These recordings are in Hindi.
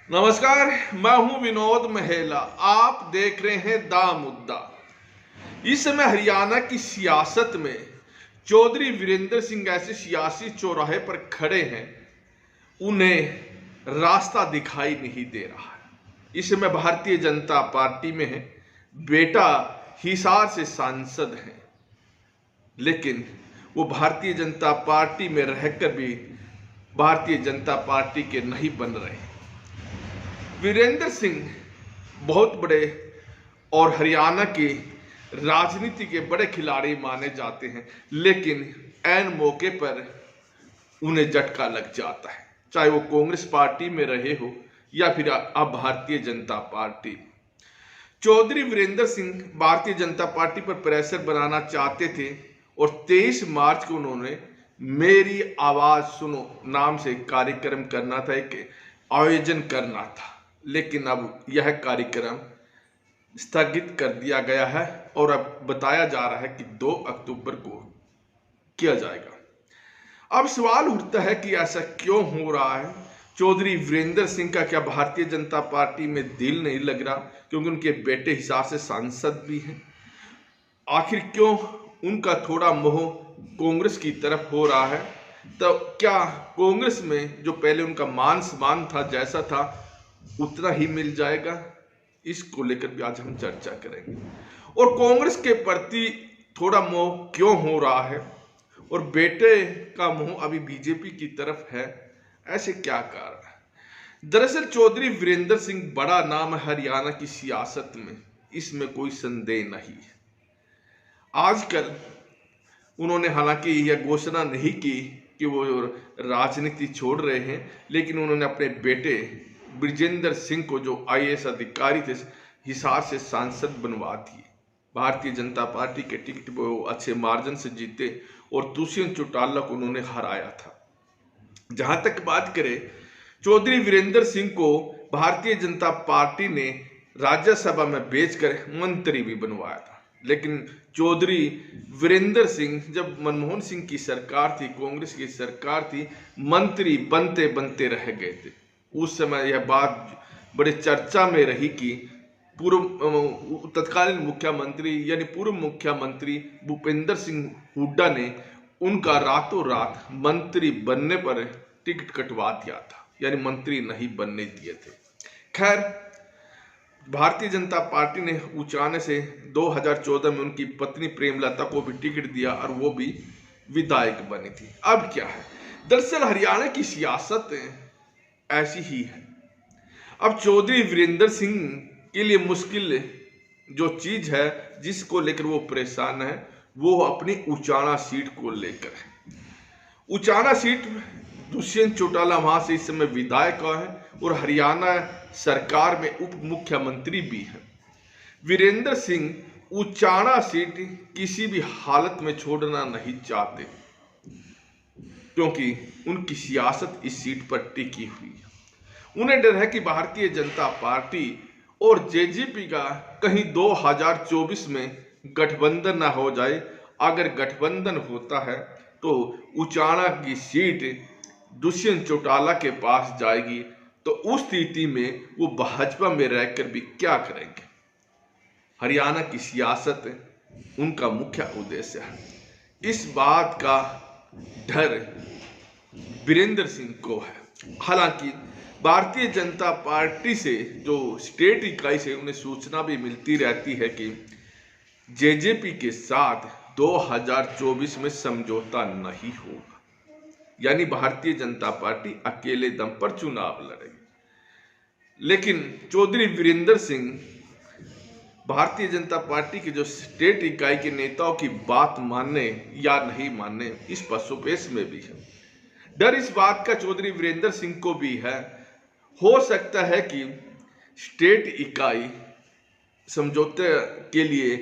नमस्कार, मैं हूं विनोद महेला। आप देख रहे हैं दा मुद्दा। इस समय हरियाणा की सियासत में चौधरी वीरेंद्र सिंह ऐसे सियासी चौराहे पर खड़े हैं, उन्हें रास्ता दिखाई नहीं दे रहा है। इस समय भारतीय जनता पार्टी में है, बेटा हिसार से सांसद हैं, लेकिन वो भारतीय जनता पार्टी में रहकर भी भारतीय जनता पार्टी के नहीं बन रहे। वीरेंद्र सिंह बहुत बड़े और हरियाणा की राजनीति के बड़े खिलाड़ी माने जाते हैं, लेकिन ऐन मौके पर उन्हें झटका लग जाता है, चाहे वो कांग्रेस पार्टी में रहे हो या फिर अब भारतीय जनता पार्टी। चौधरी वीरेंद्र सिंह भारतीय जनता पार्टी पर प्रेशर बनाना चाहते थे और 23 मार्च को उन्होंने मेरी आवाज सुनो नाम से कार्यक्रम करना था, एक आयोजन करना था, लेकिन अब यह कार्यक्रम स्थगित कर दिया गया है और अब बताया जा रहा है कि 2 अक्टूबर को किया जाएगा। अब सवाल उठता है कि ऐसा क्यों हो रहा है। चौधरी वीरेंद्र सिंह का क्या भारतीय जनता पार्टी में दिल नहीं लग रहा, क्योंकि उनके बेटे हिसार से सांसद भी हैं। आखिर क्यों उनका थोड़ा मोह कांग्रेस की तरफ हो रहा है। तो क्या कांग्रेस में जो पहले उनका मान सम्मान था, जैसा था, उतना ही मिल जाएगा? इसको लेकर भी आज हम चर्चा करेंगे। और कांग्रेस के प्रति थोड़ा मोह क्यों हो रहा है और बेटे का मोह अभी बीजेपी की तरफ है, ऐसे क्या कारण है? दरअसल चौधरी वीरेंद्र सिंह बड़ा नाम है हरियाणा की सियासत में, इसमें कोई संदेह नहीं है। आजकल उन्होंने हालांकि यह घोषणा नहीं की कि वो राजनीति छोड़ रहे हैं, लेकिन उन्होंने अपने बेटे ब्रिजेंद्र सिंह को, जो आईएएस अधिकारी थे, हिसार से सांसद बनवा दिए। भारतीय जनता पार्टी के टिकट पर वो अच्छे मार्जिन से जीते और दुष्यंत चौटाला को उन्होंने हराया था। जहां तक बात करें, चौधरी वीरेंद्र सिंह को भारतीय जनता पार्टी ने राज्यसभा में भेजकर मंत्री भी बनवाया था, लेकिन चौधरी वीरेंद्र सिंह, जब मनमोहन सिंह की सरकार थी, कांग्रेस की सरकार थी, मंत्री बनते बनते रह गए थे। उस समय यह बात बड़े चर्चा में रही कि तत्कालीन मुख्यमंत्री यानी पूर्व मुख्यमंत्री भूपेंद्र सिंह हुड्डा ने उनका रातों रात मंत्री बनने पर टिकट कटवा दिया था, यानी मंत्री नहीं बनने दिए थे। खैर, भारतीय जनता पार्टी ने उचाने से 2014 में उनकी पत्नी प्रेमलता को भी टिकट दिया और वो भी विधायक बनी थी। अब क्या है, दरअसल हरियाणा की सियासत ऐसी ही है। अब चौधरी वीरेंद्र सिंह के लिए मुश्किल जो चीज है, जिसको लेकर वो परेशान है, वो अपनी उचाना सीट को लेकर है। उचाना सीट दुष्यंत चौटाला वहां से इस समय विधायक है और हरियाणा सरकार में उप मुख्यमंत्री भी है। वीरेंद्र सिंह उचाना सीट किसी भी हालत में छोड़ना नहीं चाहते, क्योंकि उनकी सियासत इस सीट पर टिकी हुई है। उन्हें डर है कि भारतीय जनता पार्टी और जेजेपी का कहीं 2024 में गठबंधन ना हो जाए। अगर गठबंधन होता है तो उचाना की सीट दुष्यंत चौटाला के पास जाएगी, तो उस स्थिति में वो भाजपा में रहकर भी क्या करेंगे। हरियाणा की सियासत उनका मुख्य उद्देश्य है। इस बात का डर वीरेंद्र सिंह को है। हालांकि भारतीय जनता पार्टी से, जो स्टेट इकाई से, उन्हें सूचना भी मिलती रहती है कि जेजेपी के साथ 2024 में समझौता नहीं होगा, यानी भारतीय जनता पार्टी अकेले दम पर चुनाव लड़ेगी। लेकिन चौधरी वीरेंद्र सिंह भारतीय जनता पार्टी के जो स्टेट इकाई के नेताओं की बात मानने या नहीं मानने, इस पसोपेश में भी है। डर इस बात का चौधरी वीरेंद्र सिंह को भी है, हो सकता है कि स्टेट इकाई समझौते के लिए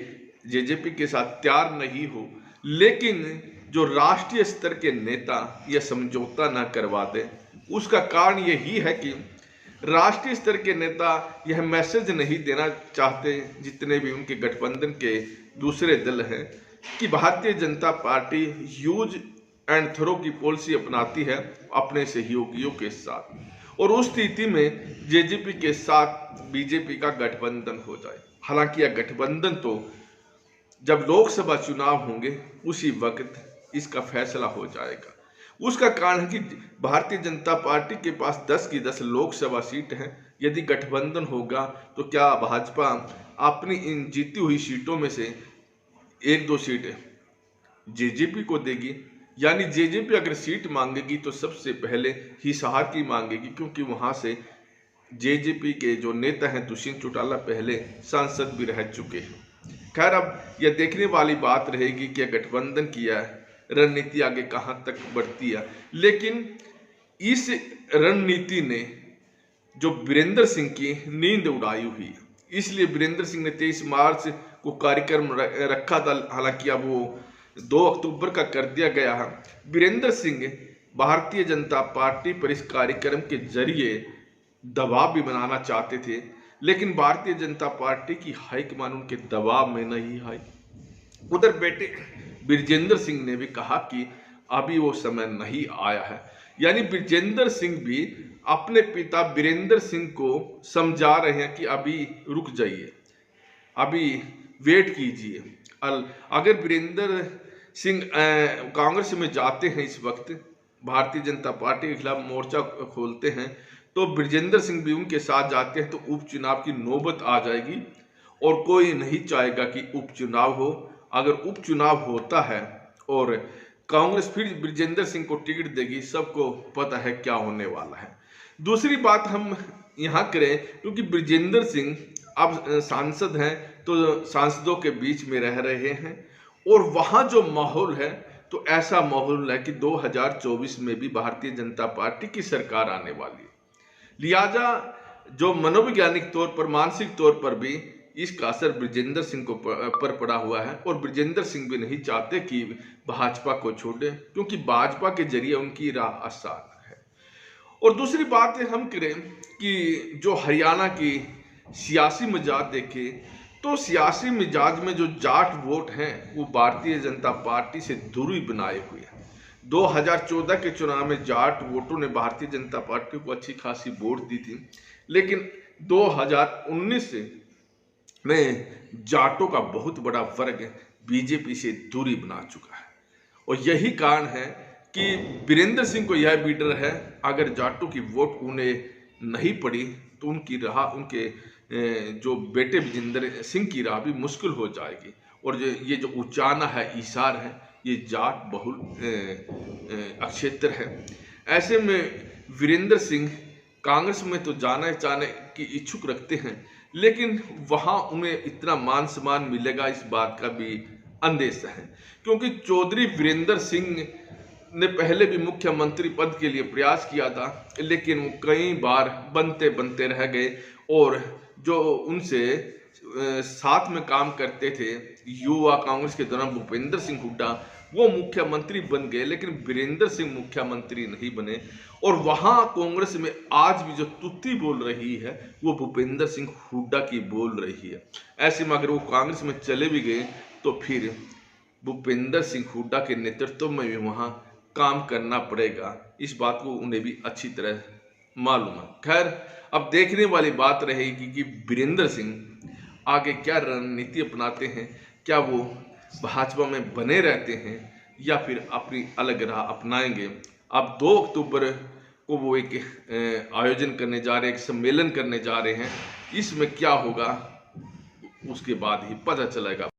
जेजेपी के साथ तैयार नहीं हो, लेकिन जो राष्ट्रीय स्तर के नेता यह समझौता ना करवा दे, उसका कारण यही है कि राष्ट्रीय स्तर के नेता यह मैसेज नहीं देना चाहते, जितने भी उनके गठबंधन के दूसरे दल हैं, कि Bharatiya Janata party use and throw की पॉलिसी अपनाती है अपने सहयोगियों के साथ। और उस स्थिति में जेजेपी के साथ बीजेपी का गठबंधन हो जाए। हालांकि यह गठबंधन तो जब लोकसभा चुनाव होंगे उसी वक्त इसका फैसला हो जाएगा। उसका कारण है कि भारतीय जनता पार्टी के पास 10 की 10 लोकसभा सीट हैं। यदि गठबंधन होगा तो क्या भाजपा अपनी इन जीती हुई सीटों में से 1-2 सीटें जेजेपी को देगी? यानी जेजेपी अगर सीट मांगेगी तो सबसे पहले हिसार की मांगेगी, क्योंकि वहां से जेजेपी के जो नेता हैं दुष्यंत चौटाला पहले सांसद भी रह चुके हैं। खैर, अब यह देखने वाली बात रहेगी कि गठबंधन किया है, रणनीति आगे कहां तक बढ़ती है। लेकिन इस रणनीति ने जो वीरेंद्र सिंह की नींद उड़ाई हुई है, इसलिए वीरेंद्र सिंह ने 23 मार्च को कार्यक्रम रखा था। हालांकि अब वो 2 अक्टूबर का कर दिया गया है। वीरेंद्र सिंह भारतीय जनता पार्टी पर इस कार्यक्रम के जरिए दबाव भी बनाना चाहते थे, लेकिन भारतीय जनता पार्टी की हाईकमान उनके दबाव में नहीं आई। उधर बेटे ब्रिजेंद्र सिंह ने भी कहा कि अभी वो समय नहीं आया है। यानी ब्रिजेंद्र सिंह भी अपने पिता वीरेंद्र सिंह को समझा रहे हैं कि अभी रुक जाइए, अभी वेट कीजिए। अगर वीरेंद्र सिंह कांग्रेस में जाते हैं, इस वक्त भारतीय जनता पार्टी के खिलाफ मोर्चा खोलते हैं, तो ब्रिजेंद्र सिंह भी उनके साथ जाते हैं तो उपचुनाव की नौबत आ जाएगी और कोई नहीं चाहेगा कि उपचुनाव हो। अगर उपचुनाव होता है और कांग्रेस फिर ब्रिजेंद्र सिंह को टिकट देगी, सबको पता है क्या होने वाला है। दूसरी बात हम यहाँ करें, क्योंकि ब्रिजेंद्र सिंह अब सांसद हैं तो सांसदों के बीच में रह रहे हैं और वहाँ जो माहौल है तो ऐसा माहौल है कि 2024 में भी भारतीय जनता पार्टी की सरकार आने वाली है। लिहाजा जो मनोवैज्ञानिक तौर पर, मानसिक तौर पर भी इसका असर ब्रिजेंद्र सिंह को पर पड़ा हुआ है और ब्रिजेंद्र सिंह भी नहीं चाहते कि भाजपा को छोड़े, क्योंकि भाजपा के जरिए उनकी राह आसान है। और दूसरी बात हम करें कि जो हरियाणा की सियासी मिजाज देखें तो सियासी मिजाज में जो जाट वोट हैं वो भारतीय जनता पार्टी से दूरी बनाए हुए हैं। 2014 के चुनाव में जाट वोटों ने भारतीय जनता पार्टी को अच्छी खासी वोट दी थी, लेकिन 2019 में जाटों का बहुत बड़ा वर्ग बीजेपी से दूरी बना चुका है। और यही कारण है कि वीरेंद्र सिंह को यह भी डर है, अगर जाटों की वोट उन्हें नहीं पड़ी तो उनकी राह, उनके जो बेटे विजेंद्र सिंह की राह भी मुश्किल हो जाएगी। और ये जो उचाना है, हिसार है, ये जाट बहुल क्षेत्र है। ऐसे में वीरेंद्र सिंह कांग्रेस में तो जाना चाहने की इच्छुक रखते हैं, लेकिन वहां उन्हें इतना मान सम्मान मिलेगा इस बात का भी अंदेशा है, क्योंकि चौधरी वीरेंद्र सिंह ने पहले भी मुख्यमंत्री पद के लिए प्रयास किया था, लेकिन वो कई बार बनते बनते रह गए और जो उनसे साथ में काम करते थे युवा कांग्रेस के दौरान भूपेंद्र सिंह हुड्डा, वो मुख्यमंत्री बन गए, लेकिन वीरेंद्र सिंह मुख्यमंत्री नहीं बने। और वहां कांग्रेस में आज भी जो तुत्ती बोल रही है वो भूपेंद्र सिंह हुड्डा की बोल रही है। ऐसे में अगर वो कांग्रेस में चले भी गए तो फिर भूपेंद्र सिंह हुड्डा के नेतृत्व में भी वहां काम करना पड़ेगा। इस बात को उन्हें भी अच्छी तरह मालूम है। खैर, अब देखने वाली बात रहेगी कि वीरेंद्र सिंह आगे क्या रणनीति अपनाते हैं। क्या वो भाजपा में बने रहते हैं या फिर अपनी अलग राह अपनाएंगे। अब 2 अक्टूबर को वो एक आयोजन करने जा रहे हैं, एक सम्मेलन करने जा रहे हैं। इसमें क्या होगा उसके बाद ही पता चलेगा।